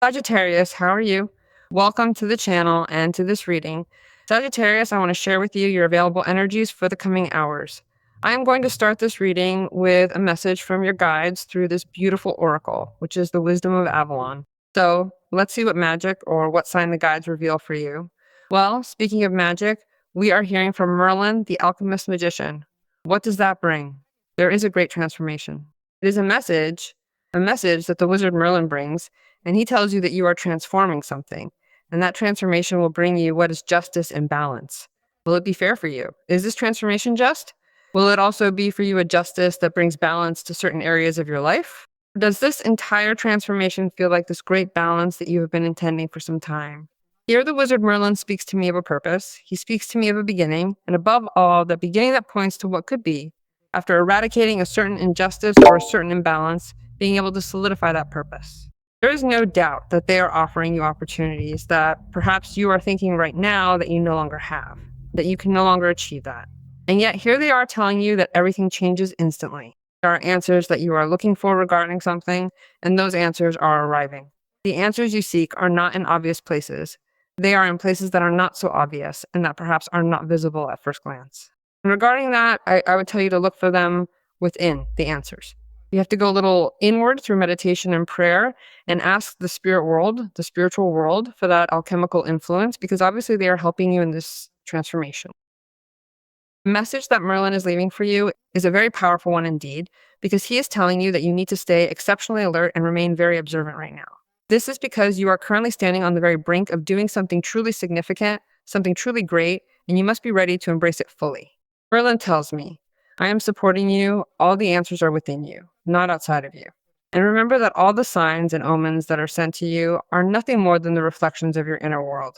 Sagittarius, how are you? Welcome to the channel and to this reading. Sagittarius, I want to share with you your available energies for the coming hours. I am going to start this reading with a message from your guides through this beautiful oracle, which is the Wisdom of Avalon. So let's see what magic or what sign the guides reveal for you. Well, speaking of magic, we are hearing from Merlin, the alchemist magician. What does that bring? There is a great transformation. It is a message that the wizard Merlin brings, and he tells you that you are transforming something, and that transformation will bring you what is justice and balance. Will it be fair for you? Is this transformation just? Will it also be for you a justice that brings balance to certain areas of your life? Does this entire transformation feel like this great balance that you have been intending for some time? Here, the wizard Merlin speaks to me of a purpose. He speaks to me of a beginning, and above all, the beginning that points to what could be. After eradicating a certain injustice or a certain imbalance, being able to solidify that purpose. There is no doubt that they are offering you opportunities that perhaps you are thinking right now that you no longer have, that you can no longer achieve that. And yet here they are telling you that everything changes instantly. There are answers that you are looking for regarding something, and those answers are arriving. The answers you seek are not in obvious places. They are in places that are not so obvious and that perhaps are not visible at first glance. And regarding that, I would tell you to look for them within the answers. You have to go a little inward through meditation and prayer and ask the spirit world, the spiritual world, for that alchemical influence, because obviously they are helping you in this transformation. The message that Merlin is leaving for you is a very powerful one indeed, because he is telling you that you need to stay exceptionally alert and remain very observant right now. This is because you are currently standing on the very brink of doing something truly significant, something truly great, and you must be ready to embrace it fully. Merlin tells me, I am supporting you. All the answers are within you, not outside of you. And remember that all the signs and omens that are sent to you are nothing more than the reflections of your inner world.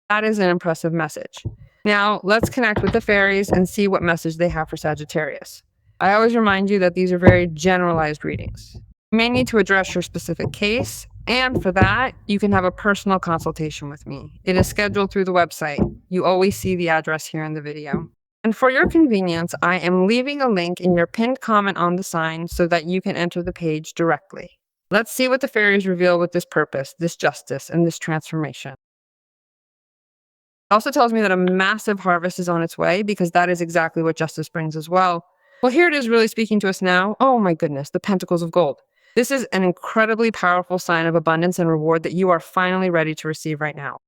That is an impressive message. Now, let's connect with the fairies and see what message they have for Sagittarius. I always remind you that these are very generalized readings. You may need to address your specific case, and for that, you can have a personal consultation with me. It is scheduled through the website. You always see the address here in the video. And for your convenience, I am leaving a link in your pinned comment on the sign so that you can enter the page directly. Let's see what the fairies reveal with this purpose, this justice, and this transformation. It also tells me that a massive harvest is on its way, because that is exactly what justice brings as well. Well, here it is really speaking to us now. Oh my goodness, the Pentacles of Gold. This is an incredibly powerful sign of abundance and reward that you are finally ready to receive right now.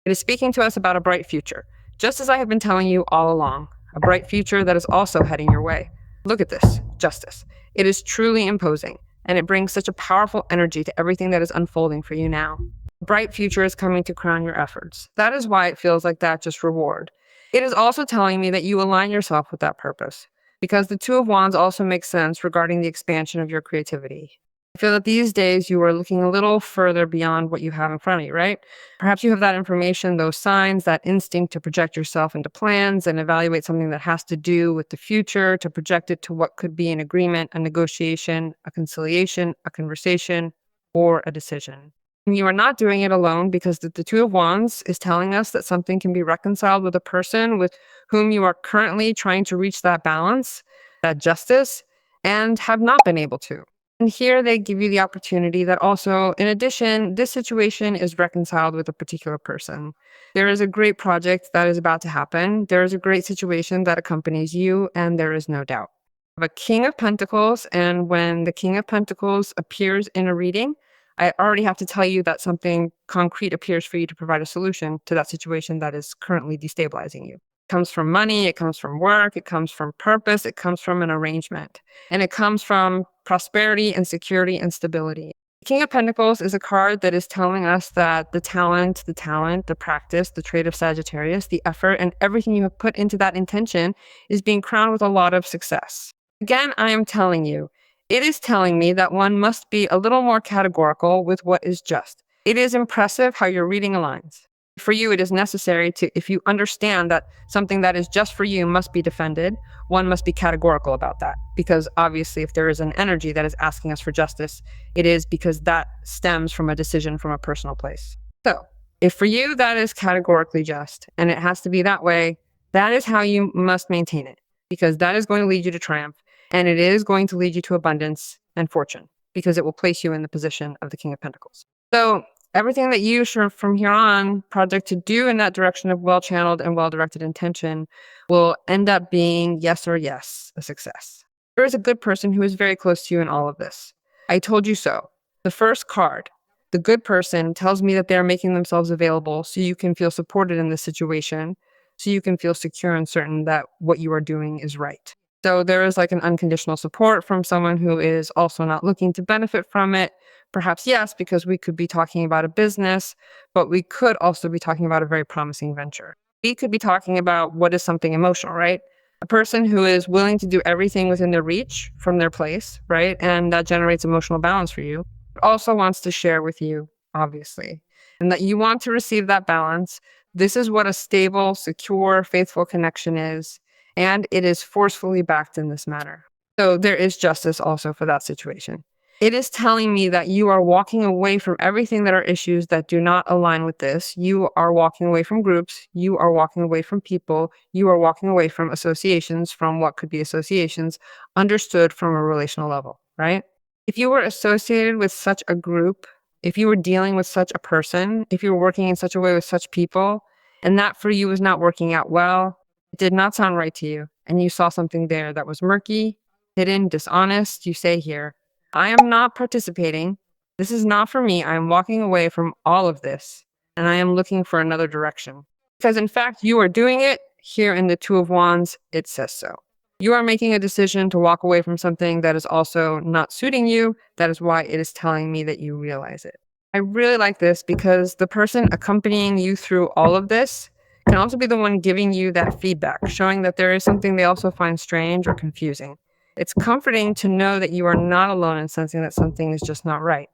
It is speaking to us about a bright future, just as I have been telling you all along, a bright future that is also heading your way. Look at this, justice. It is truly imposing, and it brings such a powerful energy to everything that is unfolding for you now. A bright future is coming to crown your efforts. That is why it feels like that just reward. It is also telling me that you align yourself with that purpose, because the Two of Wands also makes sense regarding the expansion of your creativity. I feel that these days you are looking a little further beyond what you have in front of you, right? Perhaps you have that information, those signs, that instinct to project yourself into plans and evaluate something that has to do with the future, to project it to what could be an agreement, a negotiation, a conciliation, a conversation, or a decision. And you are not doing it alone, because the Two of Wands is telling us that something can be reconciled with a person with whom you are currently trying to reach that balance, that justice, and have not been able to. And here they give you the opportunity that also, in addition, this situation is reconciled with a particular person. There is a great project that is about to happen. There is a great situation that accompanies you, and there is no doubt. I have a King of Pentacles, and when the King of Pentacles appears in a reading, I already have to tell you that something concrete appears for you to provide a solution to that situation that is currently destabilizing you. It comes from money, it comes from work, it comes from purpose, it comes from an arrangement, and it comes from prosperity and security and stability. The King of Pentacles is a card that is telling us that the talent, the practice, the trait of Sagittarius, the effort, and everything you have put into that intention is being crowned with a lot of success. Again, I am telling you, it is telling me that one must be a little more categorical with what is just. It is impressive how your reading aligns. For you, it is necessary to, if you understand that something that is just for you must be defended, one must be categorical about that. Because obviously, if there is an energy that is asking us for justice, it is because that stems from a decision from a personal place. So, if for you that is categorically just, and it has to be that way, that is how you must maintain it. Because that is going to lead you to triumph, and it is going to lead you to abundance and fortune. because it will place you in the position of the King of Pentacles. So everything that you from here on project to do in that direction of well-channeled and well-directed intention will end up being yes or yes, a success. There is a good person who is very close to you in all of this. I told you so. The first card, the good person, tells me that they're making themselves available so you can feel supported in this situation, so you can feel secure and certain that what you are doing is right. So there is like an unconditional support from someone who is also not looking to benefit from it. Perhaps yes, because we could be talking about a business, but we could also be talking about a very promising venture. We could be talking about what is something emotional, right? A person who is willing to do everything within their reach from their place, right? And that generates emotional balance for you, but also wants to share with you, obviously, and that you want to receive that balance. This is what a stable, secure, faithful connection is, and it is forcefully backed in this matter. So there is justice also for that situation. It is telling me that you are walking away from everything that are issues that do not align with this. You are walking away from groups. You are walking away from people. You are walking away from associations, from what could be associations, understood from a relational level, right? If you were associated with such a group, if you were dealing with such a person, if you were working in such a way with such people, and that for you was not working out well, it did not sound right to you, and you saw something there that was murky, hidden, dishonest, you say here, I am not participating. This is not for me. I am walking away from all of this, and I am looking for another direction. Because in fact, you are doing it here in the Two of Wands. It says so. You are making a decision to walk away from something that is also not suiting you. That is why it is telling me that you realize it. I really like this because the person accompanying you through all of this can also be the one giving you that feedback, showing that there is something they also find strange or confusing. It's comforting to know that you are not alone in sensing that something is just not right.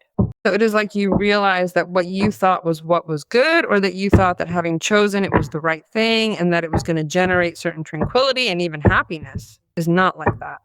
So it is like you realize that what you thought was what was good, or that you thought that having chosen it was the right thing and that it was going to generate certain tranquility and even happiness, is not like that.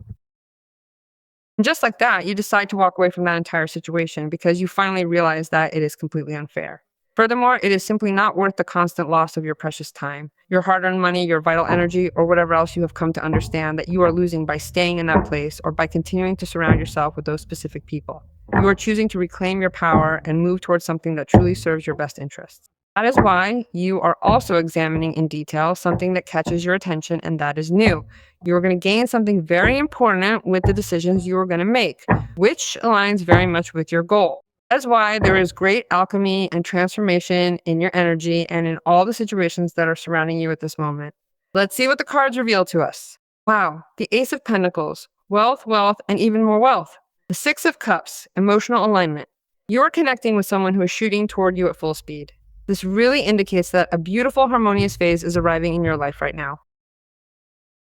And just like that, you decide to walk away from that entire situation because you finally realize that it is completely unfair. Furthermore, it is simply not worth the constant loss of your precious time, your hard-earned money, your vital energy, or whatever else you have come to understand that you are losing by staying in that place or by continuing to surround yourself with those specific people. You are choosing to reclaim your power and move towards something that truly serves your best interests. That is why you are also examining in detail something that catches your attention, and that is new. You are going to gain something very important with the decisions you are going to make, which aligns very much with your goal. That's why there is great alchemy and transformation in your energy and in all the situations that are surrounding you at this moment. Let's see what the cards reveal to us. Wow, the Ace of Pentacles, wealth, and even more wealth. The Six of Cups, emotional alignment. You're connecting with someone who is shooting toward you at full speed. This really indicates that a beautiful, harmonious phase is arriving in your life right now.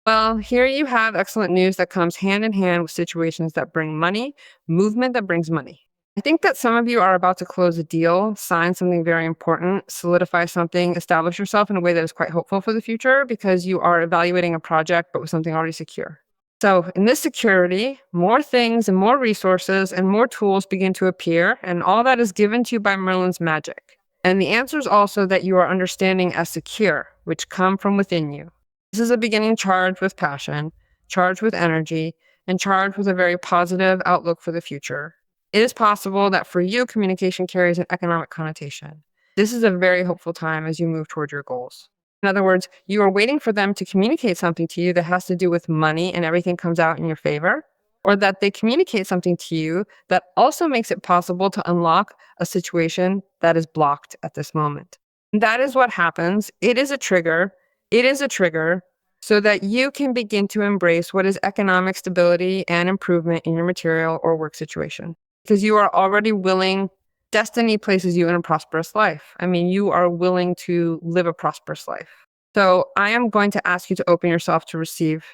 Well, here you have excellent news that comes hand in hand with situations that bring money, movement that brings money. I think that some of you are about to close a deal, sign something very important, solidify something, establish yourself in a way that is quite hopeful for the future because you are evaluating a project but with something already secure. So in this security, more things and more resources and more tools begin to appear, and all that is given to you by Merlin's magic. And the answers also that you are understanding as secure, which come from within you. This is a beginning charged with passion, charged with energy, and charged with a very positive outlook for the future. It is possible that for you, communication carries an economic connotation. This is a very hopeful time as you move toward your goals. In other words, you are waiting for them to communicate something to you that has to do with money and everything comes out in your favor, or that they communicate something to you that also makes it possible to unlock a situation that is blocked at this moment. And that is what happens. It is a trigger. It is a trigger so that you can begin to embrace what is economic stability and improvement in your material or work situation. Because you are already willing, destiny places you in a prosperous life. I mean, you are willing to live a prosperous life. So I am going to ask you to open yourself to receive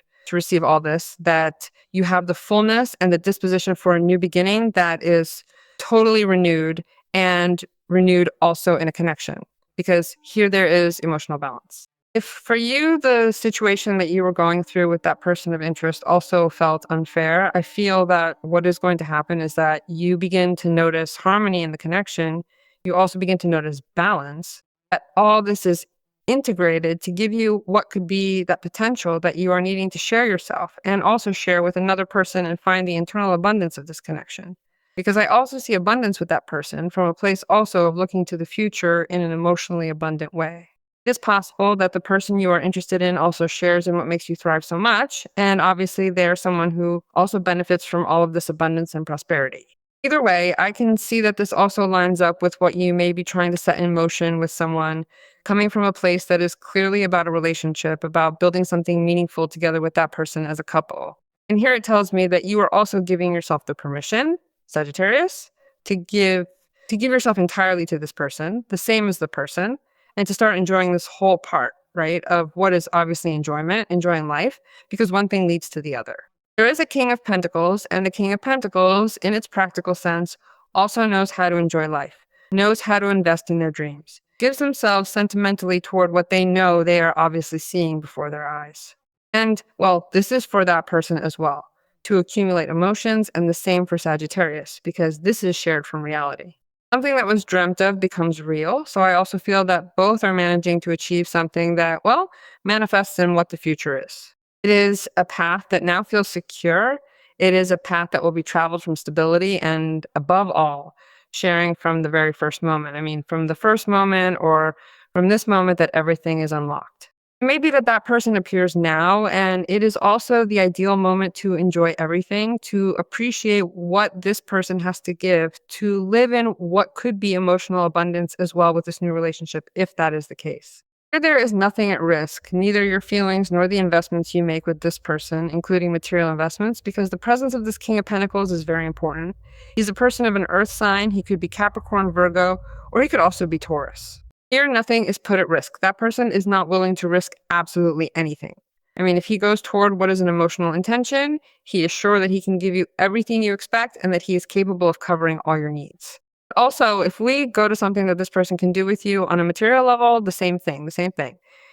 all this, that you have the fullness and the disposition for a new beginning that is totally renewed, and renewed also in a connection, because here there is emotional balance. If for you, the situation that you were going through with that person of interest also felt unfair, I feel that what is going to happen is that you begin to notice harmony in the connection. You also begin to notice balance, that all this is integrated to give you what could be that potential that you are needing to share yourself and also share with another person and find the internal abundance of this connection. Because I also see abundance with that person from a place also of looking to the future in an emotionally abundant way. It is possible that the person you are interested in also shares in what makes you thrive so much, and obviously they're someone who also benefits from all of this abundance and prosperity. Either way, I can see that this also lines up with what you may be trying to set in motion with someone, coming from a place that is clearly about a relationship, about building something meaningful together with that person as a couple. And here it tells me that you are also giving yourself the permission, Sagittarius, to give yourself entirely to this person, the same as the person, and to start enjoying this whole part, right, of what is obviously enjoyment, enjoying life, because one thing leads to the other. There is a King of Pentacles, and the King of Pentacles, in its practical sense, also knows how to enjoy life, knows how to invest in their dreams, gives themselves sentimentally toward what they know they are obviously seeing before their eyes. And, well, this is for that person as well, to accumulate emotions, and the same for Sagittarius, because this is shared from reality. Something that was dreamt of becomes real, so I also feel that both are managing to achieve something that, well, manifests in what the future is. It is a path that now feels secure. It is a path that will be traveled from stability and, above all, sharing from the very first moment. I mean, from the first moment or from this moment that everything is unlocked. Maybe that person appears now, and it is also the ideal moment to enjoy everything, to appreciate what this person has to give, to live in what could be emotional abundance as well with this new relationship, if that is the case. Here there is nothing at risk, neither your feelings nor the investments you make with this person, including material investments, because the presence of this King of Pentacles is very important. He's a person of an earth sign. He could be Capricorn, Virgo, or he could also be Taurus. Here, nothing is put at risk. That person is not willing to risk absolutely anything. I mean, if he goes toward what is an emotional intention, he is sure that he can give you everything you expect and that he is capable of covering all your needs. Also, if we go to something that this person can do with you on a material level, the same thing.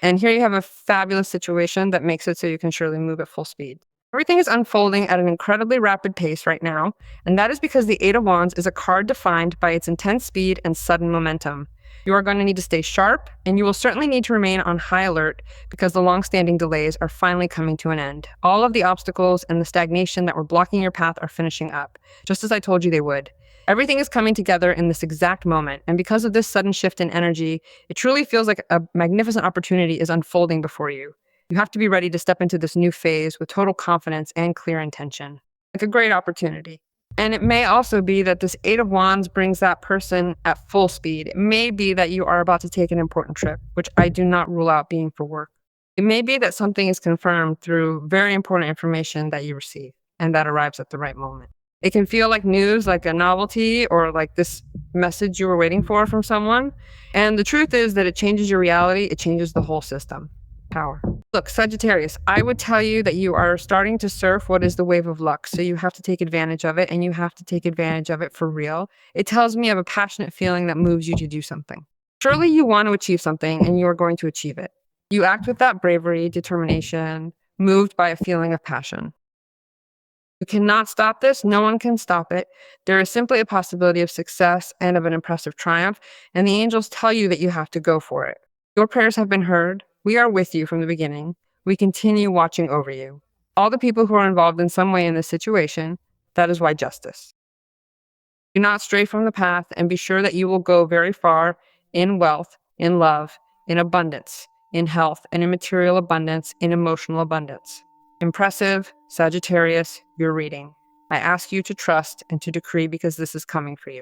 And here you have a fabulous situation that makes it so you can surely move at full speed. Everything is unfolding at an incredibly rapid pace right now, and that is because the Eight of Wands is a card defined by its intense speed and sudden momentum. You are going to need to stay sharp, and you will certainly need to remain on high alert because the long-standing delays are finally coming to an end. All of the obstacles and the stagnation that were blocking your path are finishing up, just as I told you they would. Everything is coming together in this exact moment, and because of this sudden shift in energy, it truly feels like a magnificent opportunity is unfolding before you. You have to be ready to step into this new phase with total confidence and clear intention. Like a great opportunity. And it may also be that this Eight of Wands brings that person at full speed. It may be that you are about to take an important trip, which I do not rule out being for work. It may be that something is confirmed through very important information that you receive and that arrives at the right moment. It can feel like news, like a novelty, or like this message you were waiting for from someone. And the truth is that it changes your reality. It changes the whole system. Power. Look, Sagittarius, I would tell you that you are starting to surf what is the wave of luck. So you have to take advantage of it, and you have to take advantage of it for real. It tells me of a passionate feeling that moves you to do something. Surely you want to achieve something, and you are going to achieve it. You act with that bravery, determination, moved by a feeling of passion. You cannot stop this. No one can stop it. There is simply a possibility of success and of an impressive triumph, and the angels tell you that you have to go for it. Your prayers have been heard. We are with you from the beginning. We continue watching over you. All the people who are involved in some way in this situation, that is why justice. Do not stray from the path, and be sure that you will go very far in wealth, in love, in abundance, in health, and in material abundance, in emotional abundance. Impressive, Sagittarius, your reading. I ask you to trust and to decree because this is coming for you.